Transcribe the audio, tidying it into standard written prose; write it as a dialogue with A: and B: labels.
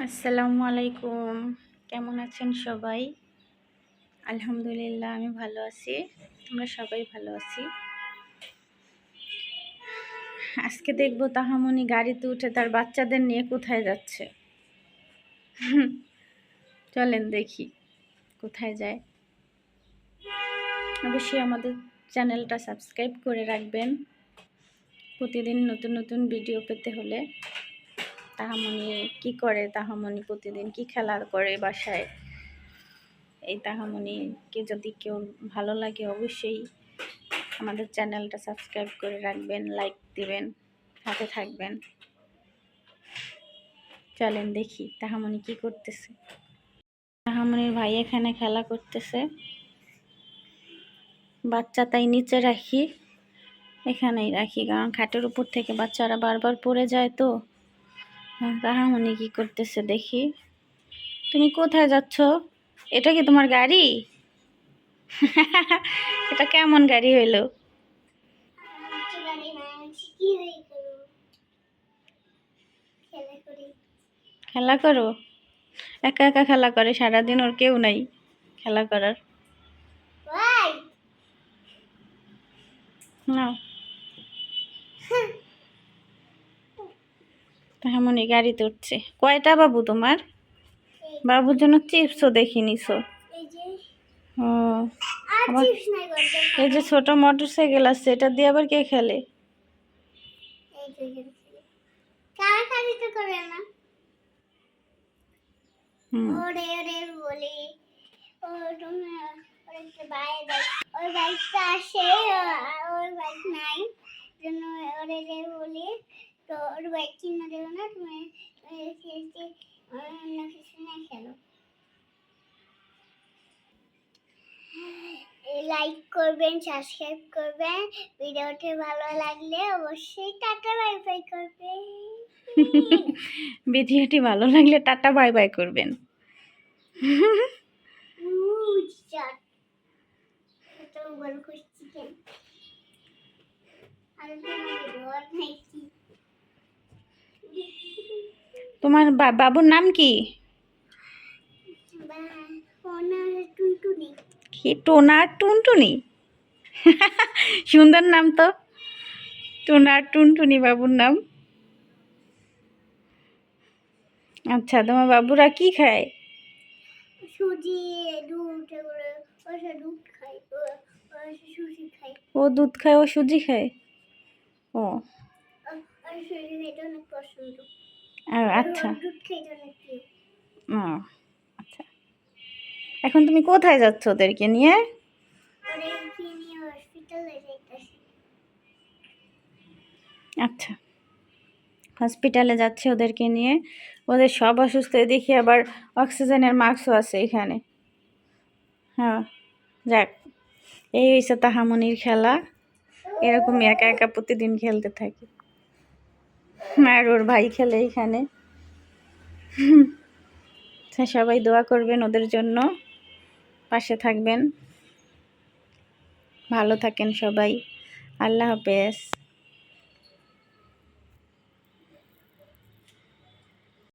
A: আসসালামু আলাইকুম। কেমন আছেন সবাই? আলহামদুলিল্লাহ আমি ভালো আছি। আমরা সবাই ভালো আছি। আজকে দেখব তাহামনি গাড়িতে উঠে তার বাচ্চাদের নিয়ে কোথায় যাচ্ছে। চলেন দেখি কোথায় যায়। অবশ্যই আমাদের চ্যানেলটা সাবস্ক্রাইব করে রাখবেন। প্রতিদিন নতুন নতুন ভিডিও পেতে হলে তাহামনি কি করে, তাহামনি প্রতিদিন কি খেলা করে বাসায়, এই তাহামনিকে যদি কেউ ভালো লাগে অবশ্যই আমাদের চ্যানেলটা সাবস্ক্রাইব করে রাখবেন, লাইক দিবেন, সাথে থাকবেন। চলেন দেখি তাহামনি কি করতেছে। তাহামনির ভাই এখানে খেলা করতেছে, বাচ্চা তাই নিচে রাখি, এখানেই রাখি, কারণ খাটের উপর থেকে বাচ্চারা বারবার পড়ে যায়। তো তাহামনি কি করতেছে দেখি। তুমি কোথায় যাচ্ছ? এটা কি তোমার গাড়ি? এটা কেমন গাড়ি হইলো? খেলা করো? একা একা খেলা করে সারাদিন, ওর কেউ নাই খেলা করার। নাও তাহামনি গাড়িতে উঠছে। কয়টা বাবু তোমার? বাবুর জন্য চিপসও দেখি নিছো। ও আবার এই যে ছোট মোটরসাইকেল আছে, এটা দিয়ে আবার কে খেলে? ওরে ওরে বলি ও তুমি ওরে বাইরে ওই বাইকটা আসে, ওর বাইক নাই জন্য ওরে রে বলি, তো ওর বাইক কিনে দেবো না, তুমি অন্য কিছু নিয়ে খেলো। লাইক করবেন, সাবস্ক্রাইব করবেন, ভিডিওটি ভালো লাগলে অবশ্যই টাটা বাই বাই করবেন। ভিডিওটি ভালো লাগলে টাটা বাই বাই করবেন। তোমার বাবুর নাম কি? কি টোনা টুনটুনি? সুন্দর নাম তো, টোনা টুনটুনি বাবুর নাম। আচ্ছা, তোমার বাবুরা কি খায়? সুজি, দুধ, খায়, সুজি খায়। ও দুধ খায়, ও সুজি খায়। ও আচ্ছা। ও আচ্ছা, এখন তুমি কোথায় যাচ্ছ ওদেরকে নিয়ে? আচ্ছা, হসপিটালে যাচ্ছে ওদেরকে নিয়ে। ওদের সব অসুস্থ, দেখি আবার অক্সিজেনের মাস্কও আছে এখানে। হ্যাঁ, যাক, এই হয়েছে তাহামনির খেলা। এরকমই একা একা প্রতিদিন খেলতে থাকি, আর ওর ভাই খেলে এখানে। সবাই দোয়া করবেন ওদের জন্য, পাশে থাকবেন। ভালো থাকেন সবাই। আল্লাহ হাফেজ।